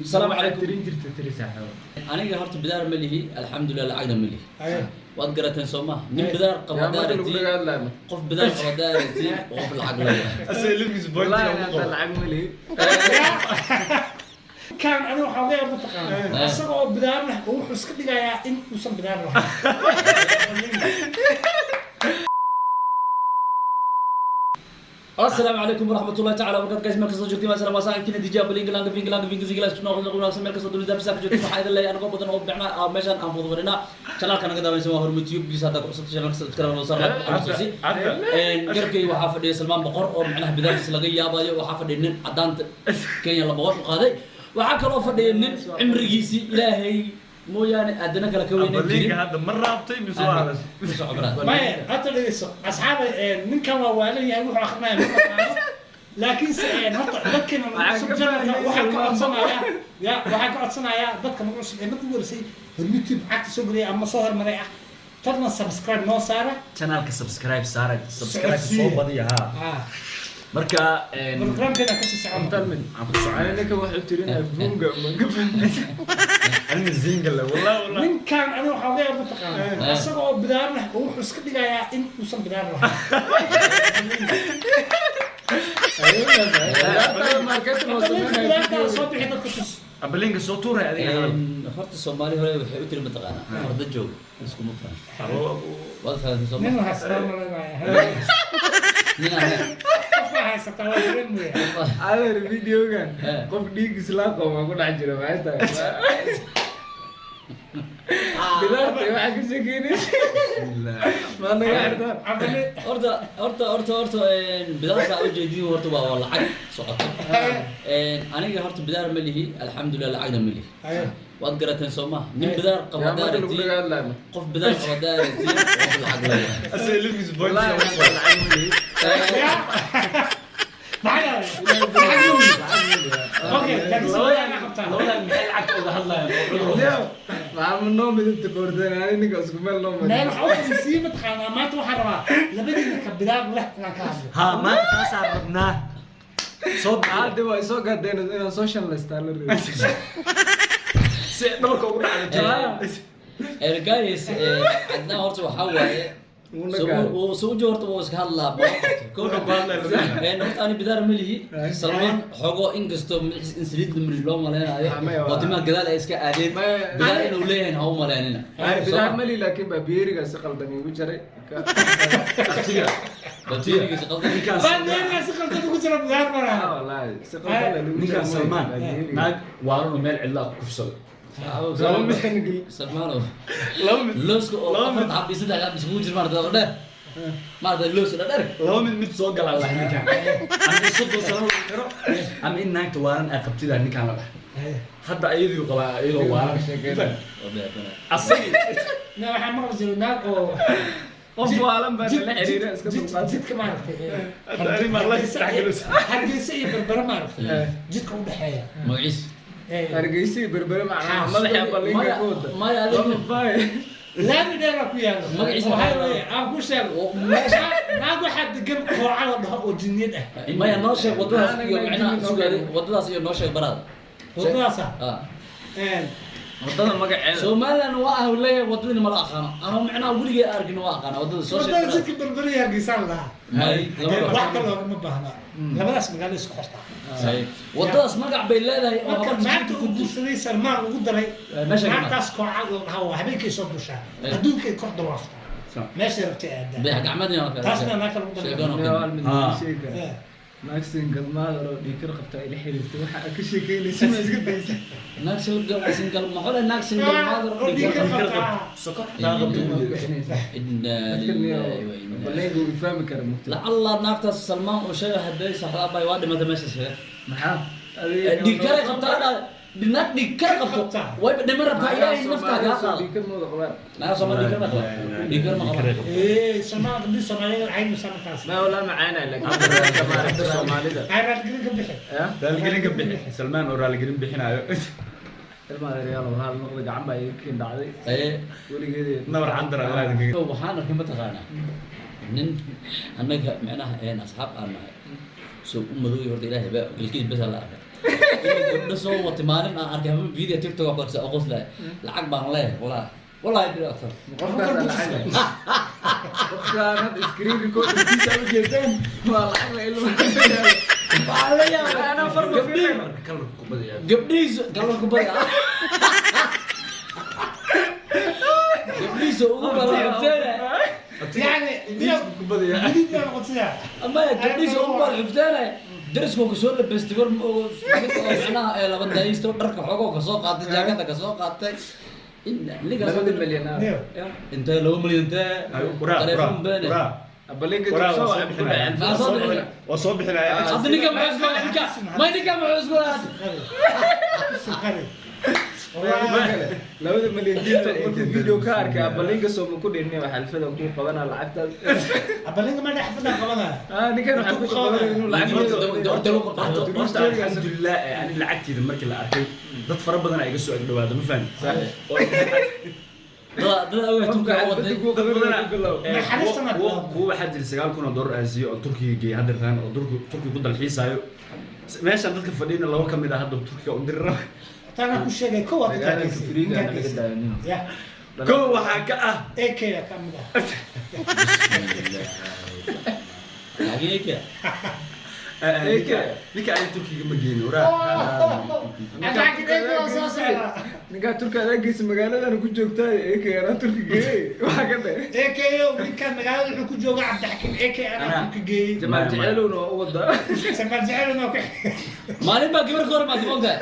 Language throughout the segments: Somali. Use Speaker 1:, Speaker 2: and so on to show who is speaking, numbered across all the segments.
Speaker 1: السلام عليكم.
Speaker 2: تري ساحه
Speaker 1: أنا هرت بدار مليه الحمد لله العقد مليه. وأتقرأ سوما من بدار قبضارتي قف بدار قبضارتي وقف العقل.
Speaker 2: أسأل لك
Speaker 3: والله أنا العقد مليه.
Speaker 4: كان أنا وحاضر بتقال. أصلا بدارنا هو حس كده يا إن وصل بدارنا.
Speaker 1: السلام عليكم ورحمة الله تعالى وبركاته. جايز مركز جوتي مثلا مساء كنا دي جاب لينجلاند في إنجليز كنا نقول نقول مركز دول ده بسافر جوتي محايد الله أنا قبضنا وبعنا مشان أنفض ورنا شلال كنا كذا بنسمع هو اليوتيوب بيسا ده قصة شلال سكرنا وصار أساسي نركي وحافظ سلمان بقر أو معناه بداية سلاقي يا بايو وحافظ إنن عدانت كين يلا بقر قاضي وحكى له فدي إنن عمريسي إلهي مو يعني أدنى كلا كوين
Speaker 2: اللينك هذا مرة أبطي بسؤال
Speaker 4: ما أتى أصحاب من كم وعلي يروح آخرنا لكن لكن وحكى أتصنع يا ضدك مقصود إنك تقول شيء اليوتيوب عكس سجري أما صهر مريح ترنا سبسكرايب نو سارة
Speaker 2: channel سبسكرايب سارة سبسكرايب صوب بدي ها مركا
Speaker 4: برنامج كذا كسر ساعة
Speaker 3: مطمن أنا إنك واحد ترينا فونجا من قبل
Speaker 2: أنا الزينجل والله
Speaker 4: من كان أنا وحاضر بتقال أصلا بدارنا هو حس كده يا إن وصل بدارنا
Speaker 2: أبلينك صوتورة هذه
Speaker 1: فرد الصومالي هو يحيوتي المتقانة فرد الجو اسكو مفهم وضع الصومالي
Speaker 4: نحن هستان
Speaker 3: هذا الفيديو كان قف ديك سلاقه ما كنا عجرة ما يستاهل بدأت واحد كسكيني ما أنا قاعد
Speaker 1: أرتا بدارك أوجدي ورتا والله حق صعب أنا هرت بدار مليه الحمد لله العقد مليه وأتقرأ سوما من بدار قبضارتي قف بدار قبضارتي وقف العقل
Speaker 2: أسأل لك
Speaker 3: والله أنا العقد مليه
Speaker 4: معايا اوكي لكن
Speaker 2: لولا المحل عكس هلا
Speaker 3: اليوم مع النوم بدت كوردين أنا إنك أسكمل النوم
Speaker 4: ما نحاول نسيب تخانا ما تروح لبدي كبدار له
Speaker 2: ها ما تخسر ربنا
Speaker 3: صوت عادي ويسوق قدين سوشيال ستايل
Speaker 2: سيدورك وقول على
Speaker 1: الجايس عندنا هرت وحواي وسوق جورت واسك هلا
Speaker 2: كونه قال
Speaker 1: أنا بدار مليه سلمان حقو إنجستو إنسليد من اللون ملنا وتما قدال إسك أدين بدار إنه لين هو ملنا
Speaker 3: بدار ملي لكن ببيري قص قلبني وجري
Speaker 1: بطيري قص قلبني
Speaker 4: كان سقلت كسر بدار مرة
Speaker 3: والله سقلت
Speaker 2: كان سلمان ناق وارون ميل علاق كفصل
Speaker 1: سلمانو لوسكو أفرد عبد يسد على بسموجر مرة ده ما ده لوس ده درك
Speaker 2: لو من مت سوق على الله نكان أنا صدق سنة كرو أم إنك توارن أكبتي ده نكان له حتى أيدي وقلا أيدي وارن أصلي
Speaker 4: لا حمر زلنا أو
Speaker 3: قف عالم بس لا عريرة
Speaker 4: جد كمان
Speaker 2: أدري ما الله يستعجل
Speaker 4: هرجيسي بربرة ما عرفت جد كم بحياة
Speaker 1: معيس
Speaker 3: هرجيسي بربرة مع ما لحيا بالله كود
Speaker 1: ما يعلم
Speaker 4: لا بدنا كويا وهاي أقول شيء ما أقول حد قبل قرعة وجنيد
Speaker 1: ما يناشر وضعها معنا وضعها سير ناشر براد
Speaker 4: وضعها صح
Speaker 3: وضعنا ما قاعد
Speaker 1: سومالا واه ولا وضعنا ما لاقانا أنا معنا ولي أرجع واقانا وضع السوشيال
Speaker 4: وضع زك بربرية قيسان لها
Speaker 1: هاي
Speaker 4: واحد لو ما بهنا لا بلاش مقال يسقطها
Speaker 1: وضع اسمه قاعد بيلاده
Speaker 4: ما تقول سري سرمان وقدري ما تسكر على هوا هبيك يصب الشهر هدوك يكرد وافطة ماشي ربتي أدا
Speaker 1: بيحق عمدنا
Speaker 4: تاسنا ناكل
Speaker 1: وقدر
Speaker 3: ناكسين قد ما لو ديكر قبتها إلى حيل تروح أكشي كيلي سمع زقد بيسا
Speaker 1: ناكسين قد ناكسين قد ما حول ناكسين قد ما
Speaker 4: ديكر قبتها
Speaker 2: سكر
Speaker 3: والله يقول يفهم كلامه
Speaker 1: لعل ناقة سلمان وشيء هدي صحابة يوادي ما تمشي شيء
Speaker 3: محا
Speaker 1: ديكر قبتها بنات ديكر قبتها ويبدأ مرة بتاعي نفتح يا خال
Speaker 3: ديكر مو دقلان
Speaker 1: لا سلمان ديكر ما قبل ديكر ما قبل
Speaker 4: إيه سلمان قبل سلمان عين سلمان كاس
Speaker 3: ما ولا معانا لك كمان الصومالي ده
Speaker 4: عين رجلين قبل
Speaker 2: ده الجرين قبل سلمان ورا الجرين بحنا
Speaker 3: المال ريال وهذا النقطة عم يمكن دعدي
Speaker 1: إيه
Speaker 3: ولي كذي
Speaker 2: نور عندنا الله
Speaker 1: وحنا كم تغانا نن أنك معناها إيه أصحاب أنا سو مذوي ورد إلهي بقى الكيس بس الله gabdho soo watay maalin aan arkay video TikTok oo qorsa aqoos leh lacag baan leeyahay wallahi bil aktar
Speaker 3: qofkaas lacag qofkaan had screen record kiisa u jeedaan waa lacag la ilmo baalaya ana farqo fiican
Speaker 2: kalar kubada
Speaker 1: gabdhiis kaloo kubada gabdhiis ugu badan
Speaker 4: يعني جديد انا قلت لها
Speaker 1: اما gabdhiis ugu badan xifdana dariskoo ka soo labastay war macnaha laba daysto dharka xogo ka soo qaatay jaakada ka soo qaatay in liga
Speaker 3: 2 milyan
Speaker 1: انت لو مليون انت
Speaker 3: abalinka soo
Speaker 2: وصوب حنا
Speaker 1: اظن كم عزوه ما ادري كم عزوه
Speaker 3: 2 milyan diinta markuu video ka arkay abalinka soo ma ku dhinay waxa xalfada ku qabana lacagta
Speaker 4: ابلينك ما حفظنا قبلها
Speaker 3: ninkan waxa ku qabanay inuu lacag
Speaker 2: alxamdulilah ani lacagteeda markii la arkay dad fara badan ay iga soo agdhawaada ma fahmi
Speaker 1: dad awgeed turka waday
Speaker 2: kuwa waxaa jira $9,000 aasiyo oo turkiga geeyay hadda oo turkiga ku dalxiisaayo meeshaan dadka fadhiyana laba ka mid ah hadda turkiga u dirira
Speaker 4: تانا كل شيء كوا يا
Speaker 2: كو waxaa ka ah
Speaker 4: AK كامله
Speaker 1: حقيقة
Speaker 2: ninka ay turkiga ma geeyno
Speaker 3: ninka turka adagiisa magaaladan ku joogtaa AK ana turkiga waxa ka dhay
Speaker 4: AK يوم كان مقال wuxuu ku jooga Cabdi Xakim AK ana ku geeyay
Speaker 3: jamaa jeceluna oo wada
Speaker 4: samaan jeceluna ku
Speaker 1: maalin baa gabar goor ma dibonta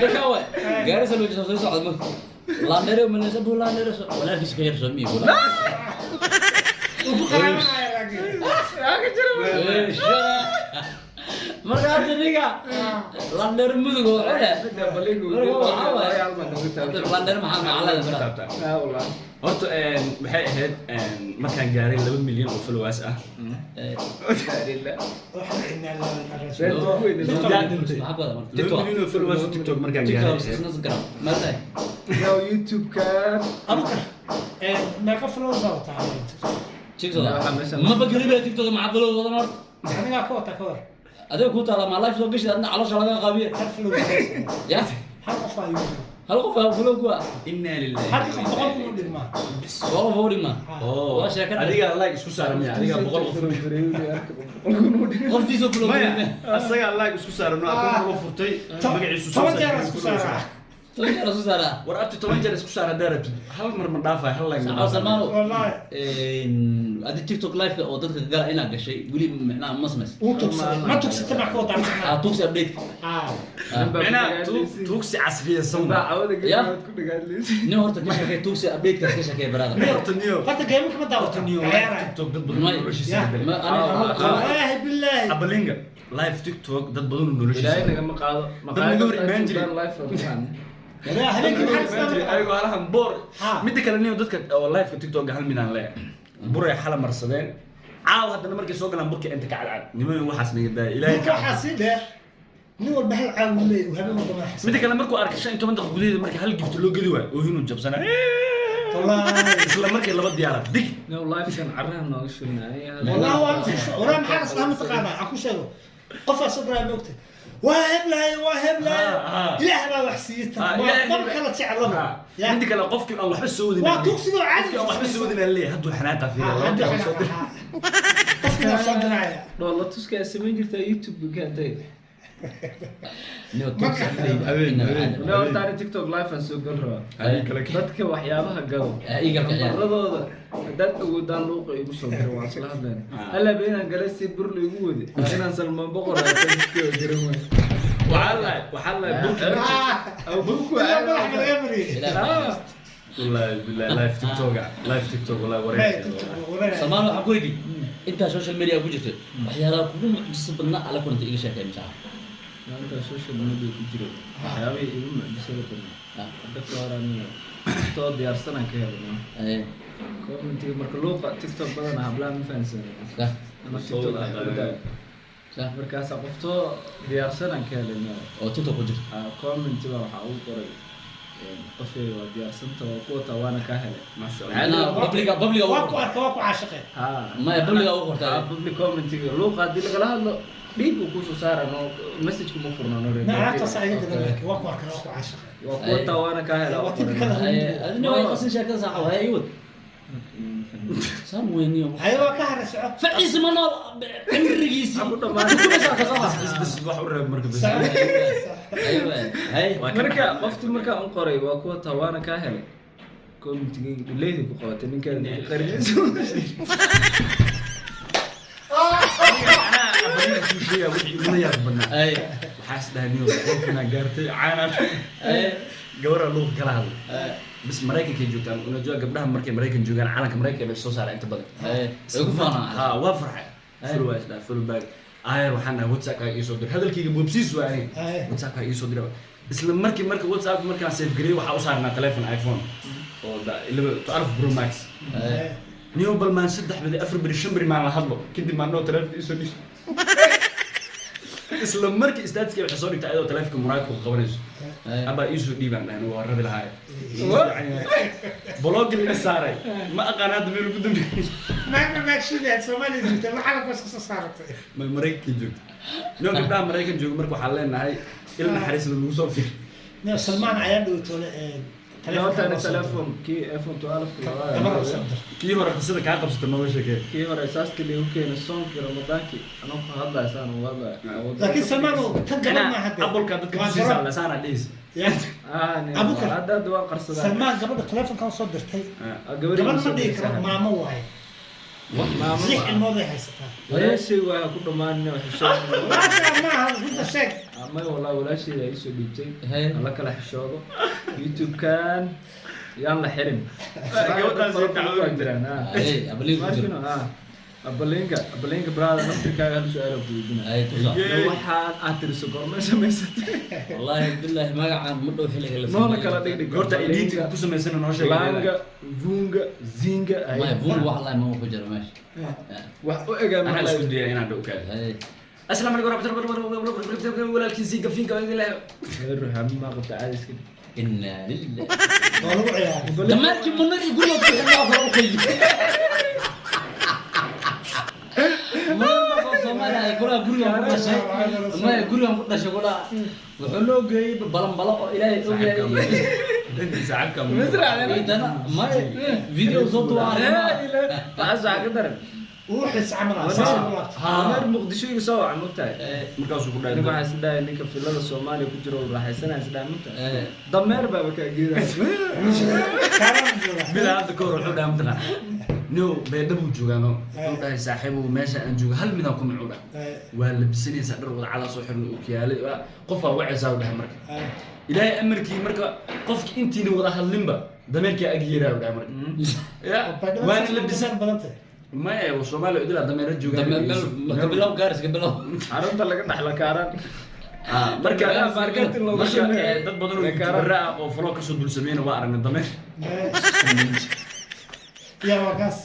Speaker 1: lakawa gaarisa loo jeeso soo socdo la dheereeyo ma leeso buu la dheereeso wala kiis ka yar soo miyo wala
Speaker 4: ugu qaraanaya laakiin
Speaker 3: yaa jira
Speaker 1: marka adiga la dheer mudug oo cade
Speaker 3: abalinka
Speaker 1: la dheer maxaa macalada
Speaker 2: taabta horta waxay ahayd markaan gaaray 2 milyan oo followers ah
Speaker 4: waxa inna
Speaker 2: milyan oo followers TikTok markaan gaaray
Speaker 1: ما ادري
Speaker 3: YouTube ka
Speaker 4: abukar ma ka flow zawta
Speaker 1: تيك توك ما بقري بها تيك توك مع فلو وضمر
Speaker 4: aniga ka wata ka war
Speaker 1: هذا كنت على مع لايف توك انا على شغله قابيه
Speaker 4: hal flow
Speaker 1: يا
Speaker 4: hal qof ayu
Speaker 1: هل قف فلو كوا
Speaker 2: inna lillahi
Speaker 4: hal qof boqol ku dhigma
Speaker 1: والله فوري ما
Speaker 2: oo adiga like isku saaramay adiga 100 qof
Speaker 1: قف في فلو
Speaker 2: maya asaga like isku saarano akoon loo furtay magaciisu soo
Speaker 4: toban jeer isku saara
Speaker 1: طيب يا رسول الله
Speaker 2: war abti 10 jeer isku saar darabti hal mar ma dhaafay hal like
Speaker 1: سلمان سلمان
Speaker 4: wallahi
Speaker 1: هذا تيك توك لايف او دتك قال انا قشي ولي معناها مسمس
Speaker 4: ma tugsata ma ka wata
Speaker 1: توكس ابديت
Speaker 2: macnaa tuugsi casriyaysan baa
Speaker 3: baacawada gabadha ku dhagaadlaysa
Speaker 1: ني هورتا كشكي توكس ابديت كشكي برادر
Speaker 2: horta niyo
Speaker 4: horta geemka ma daawato
Speaker 2: TikTok dad badan oo noloshiisa beddelay
Speaker 1: ما انا
Speaker 4: wallahi billahi
Speaker 2: abalinga live TikTok dad badan oo noloshiisa
Speaker 3: ilaahay naga ma qaado life rabtaan
Speaker 4: لا هلك
Speaker 2: ayagoo halahan boor
Speaker 4: Ha.
Speaker 2: midda kale niyo dadka oo live TikTok hal midaan leeyahay buray xala marsadeen caaw haddana markay soo galaan burka inta ka cadcad niman waxaas naga daaya ilaahay ka
Speaker 4: waxa si dheer nin walba hal caawin leeyahay habeen walba ma xisab
Speaker 2: midda kale markuu arkay 15 daqiiqo gudaheeda markii hal gift loo gadi waayo oo hinuu jabsana
Speaker 4: wallahi
Speaker 2: isla markii laba diyaarad dig
Speaker 3: no life kan caraha nooga shulnaay
Speaker 4: والله والله ما حد اسمه تقانا اكو شيء قف صبر نقطه واهب لها واهب لها اله ما وحسيتها ما كانت تعلم يا
Speaker 2: midda kale qofkii aan waxba soo wadin
Speaker 4: وتقصد عادي
Speaker 2: aan waxba soo wadin leeyahay hadduu xanaata
Speaker 4: قفنا صدرنا
Speaker 3: والله tuska samayn jirta YouTube gaantay
Speaker 1: نيو توكس ابديت
Speaker 3: no taari TikTok live aan soo gal raba dadka waxyaabaha gado
Speaker 1: ايغا كحيان
Speaker 3: baradooda dad awoodaan luuqa igu soo diray waan isla hadleen alla beenan galay si bur la igu wadi inaan salmaan boqor ah dadka jiran
Speaker 2: waxaa la burka
Speaker 3: aw burku
Speaker 4: يا مرحبا
Speaker 3: ah
Speaker 4: يا مري
Speaker 2: wallahi billahi live TikTok wallahi wareeg
Speaker 1: سلمان waxaan ku yidhi inta social media ku jirto waxyaalaha kugu mucjisa badna ala kunta iga sheekay misaa
Speaker 3: maanta social media ku jiro waxyaabay igu mucjisada badan dadka horaanina too diyaarsanaan ka helay commentiga marka luuqa TikTok badan hablaan ma fahansanay ama TikTok markaas qoftoo diyaarsanaan ka helay
Speaker 1: oo TikTok ku jirto
Speaker 3: commentiga waxa uu qoray qofay waa diyaarsanta waa kuwa tawaana ka helay
Speaker 2: ما شاء الله
Speaker 1: عنا بابليكا
Speaker 4: waa ku arka waa ku caashiqeen
Speaker 3: ha
Speaker 1: ما بابليكا ugu qortay
Speaker 3: public commentiga luuqa hadii lagala hadlo dhiib uu kusoo saarano message kuma furno
Speaker 4: naagta saayida laakiin waa ku arka waa ku caashiqeen
Speaker 3: waa kuwa tawaana ka helay
Speaker 4: waa typical
Speaker 1: adina way qasin sheekada sax waa ayud ساموينيو
Speaker 4: ايوه كهر سعود
Speaker 1: فعيس منول عمريسي
Speaker 3: Aku dhamaan.
Speaker 2: بس wax u reeb marka bas
Speaker 1: ايوه هاي
Speaker 3: marka qofti marka aan qoray waa kuwa tawaana ka helay commentiga leeydi ku qabatay ninkan qarinayso
Speaker 1: اي
Speaker 2: waxaas dhaaniyo qofna gaartay caana gawra loo kala hadlo bas mareykanka joogtaan una jooga gabdhaha markay mareykan joogaan calanka mareykanka bay soo saaraan inta badan
Speaker 1: اي يقفانا
Speaker 2: ha waa farxay fulu waa isdhaa fulu bag ayar waxaan nahay whatsapp ka ii soo dir hadalkayga boobsiis waa ani whatsapp ka ii soo dir isla markii whatsapp markaan save gareey waxa u saarnaa telephone iphone oo 12 pro max niyo bal maan 3 badi 4 bari 5 bari maan la hadlo kadib maan noo telephone ii soo dhis isla markii istaadkii waxa soo dhigtay ayadoo telefoonka muraadku qabanayso aba ii soo dhiibaan dhahan waa rabi lahaay blog la saaray ma aqaanad meel ku dambeeyay
Speaker 4: ما شيء سومالي جبت ما حدا بس صارت
Speaker 2: ma mareykan joogto noo gabdhaha mareykan jooga marka waxaan leenahay ilma xariis lagu soo fiir
Speaker 4: نيو سلمان عيال دوتو
Speaker 3: telefoon telefoon kii iPhone 12
Speaker 2: kii hore qisada ka qabsata nooga sheekay
Speaker 3: kii hore saaskii lagu keenay soonka Ramadaanki anoo ka hadlaysaan wada
Speaker 4: لكن سلمان تنقل ما حد
Speaker 2: apple ka dadka siisa la saana dhis
Speaker 3: أبوك هذا دواء قرصة
Speaker 4: سلمان قبل التليفون كان صدرتي
Speaker 3: قبل
Speaker 4: قبل ما ديك ماما واي زيح الموضوع هيستها
Speaker 3: ولا شيء وكل ما نحشون
Speaker 4: ما شاء الله هذا كنت شيء
Speaker 3: ما والله ولا شيء لا يسوي بيتي الله كلا حشوده يوتيوب كان يلا حرم
Speaker 1: اي ابليك
Speaker 3: أبلينك براد نفسك هذا سؤال بدينا
Speaker 1: اي تصح
Speaker 3: لو حال أترس قرن سميست
Speaker 1: والله بالله ما قاعد مدو خلي لا
Speaker 3: نونا كلا دقيق
Speaker 2: horta editing ku sameysana noo sheegay
Speaker 3: لانجا فونجا زينجا
Speaker 1: ما يفون والله ما هو كجر ماشي
Speaker 3: وأجا
Speaker 2: ana
Speaker 3: ما
Speaker 2: isku diyay inaan dhowkaa
Speaker 1: اي
Speaker 2: السلام عليكم ورحمه الله وبركاته walaalkiin si gafiin ka idin leh
Speaker 3: غير هم ما قلت عايز كده
Speaker 1: انا لله
Speaker 4: والله عيال
Speaker 1: دمارك من يقول لك انا اخي ما Soomaaliya ay kula guriga ku dhashay ma ay guriga ku dhashay kula wuxuu loo geeyay balan oo ilaahay og yahay
Speaker 2: saacadka
Speaker 1: idana ma video soo duwaa
Speaker 3: عايز أقدر
Speaker 4: وحس عمل
Speaker 3: أنا مقدشو يسوع عن مقطع
Speaker 2: markaasuu ku dhaay
Speaker 3: أنا ما حسدا إنك في اللغة الصومالية كجرو راح يسنا حسدا مقطع ضمير بابك أجيرا
Speaker 2: bila hadda ka hor wuxuu dhahay mataqaan no beedhabu joogaano wuxuu dhahay saaxiibo meesha aan joogo hal midaan ku macuudha waa labisanaysaa dhar wada cala soo xirna uu kiyaalay qof baa wacaysaa u dhahay marka ilaahay amarkii marka qofki intiina wada hadlinba dameerkii ag yeeraa u dhahay marka ya waana labisan
Speaker 4: بدنته
Speaker 2: ma ee Soomaaliya idil dameera joogaan
Speaker 1: bilow gaaris bilow
Speaker 3: عرفت لك نحلا كاران
Speaker 2: marka
Speaker 3: marketing loogu
Speaker 2: marka
Speaker 3: sameeyo
Speaker 2: dad badan oo youtuber ah oo follow ka soo dul sameeyna waa aragnay dameer
Speaker 4: يا وقاص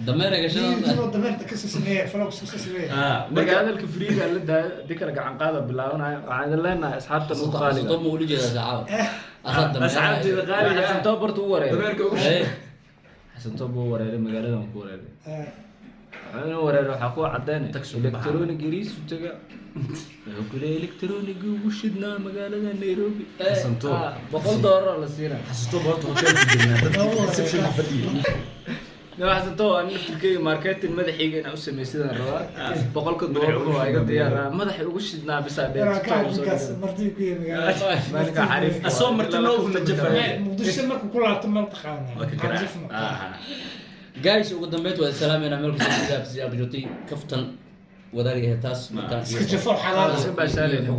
Speaker 1: dameer gashan
Speaker 4: يجيبوا دمرت كسر سمية فلوس كسر سمية
Speaker 3: marka hadalka friiga la daa dikala gacan qaada bilaawanayo waxaan leenahay asxaabta noo qaaliga
Speaker 1: طب مولي جدا ساعه اخذ
Speaker 2: asxaabti qaaliga
Speaker 3: xasan toobartu u wareey
Speaker 2: dameerka ugu
Speaker 3: xasan toob u wareey magaalada ku wareey waxaan u wareey waxa ku cadeyn electronic gariis u taga wuxuu ku leeyahay electronic ugu shidnaa magaalada Nairobi
Speaker 2: xasan toob
Speaker 3: $100 la siina
Speaker 2: xasuusto horta hotel ku jirnaa dad reception ka fadhiyo
Speaker 3: waxaan too aan naftirkay marketing madaxiga inaan u sameeyay rabaa $100 oo ay diyaar madaxi ugu shidnaa bisa
Speaker 4: كاس مرتي كوي
Speaker 3: مالك عارف
Speaker 2: asoo marti loo huna jafay
Speaker 4: مقدش مركو كلها تمر تخانا
Speaker 1: guys ugu dambeyd waa salaamina meel ku soo gaafsi abjoti kaftan wadaariga taas markaan
Speaker 4: اسكجفوا حلال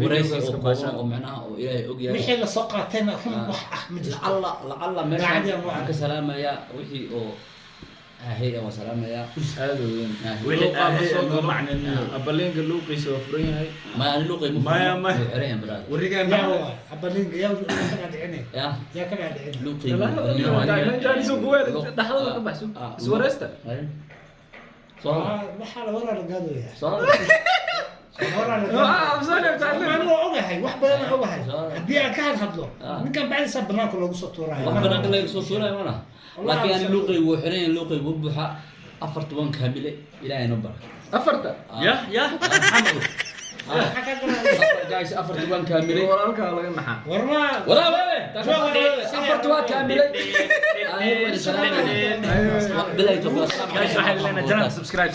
Speaker 1: waraysi oo kooban oo macnaha oo ilaahay og yahay
Speaker 4: wixii la soo qaatayna run wax ah ma jirto
Speaker 1: lacalla meeshaan waxaan ka salaamayaa wixii oo ahay ama salaamayaa
Speaker 3: aad weyn
Speaker 2: wixii ahay loo macnaynayo
Speaker 3: abalinga luuqiisa waa furan yahay
Speaker 1: ma aan loo qiimo
Speaker 2: ما
Speaker 1: xireen brad
Speaker 2: warigaan
Speaker 4: يا هو ابلين يا كان عدعيني
Speaker 1: ya
Speaker 4: يا كان عدعيني
Speaker 1: loo qiimo
Speaker 3: dhaxdada ka baxso iswareesta
Speaker 1: soo
Speaker 4: ما حال ولا رجال يا
Speaker 1: soo
Speaker 4: ما اوغahay wax badan اوغahay hadii aan ka hadlo ninkan bacdi banaanka loogu soo tuurayo
Speaker 1: wax banaanka laga soo tuurayo mana laakiin aan luuqay wuu xiran luuqay wuu buuxa 4 kaamile ilaahay no baraka
Speaker 3: afarta
Speaker 2: ya maxamed
Speaker 1: guys 4 kaamile
Speaker 3: walaalka laga naxa
Speaker 4: warma
Speaker 1: wala wala 4 kaamile ayo salaam alaykum
Speaker 2: guys waxay leena janab subscribe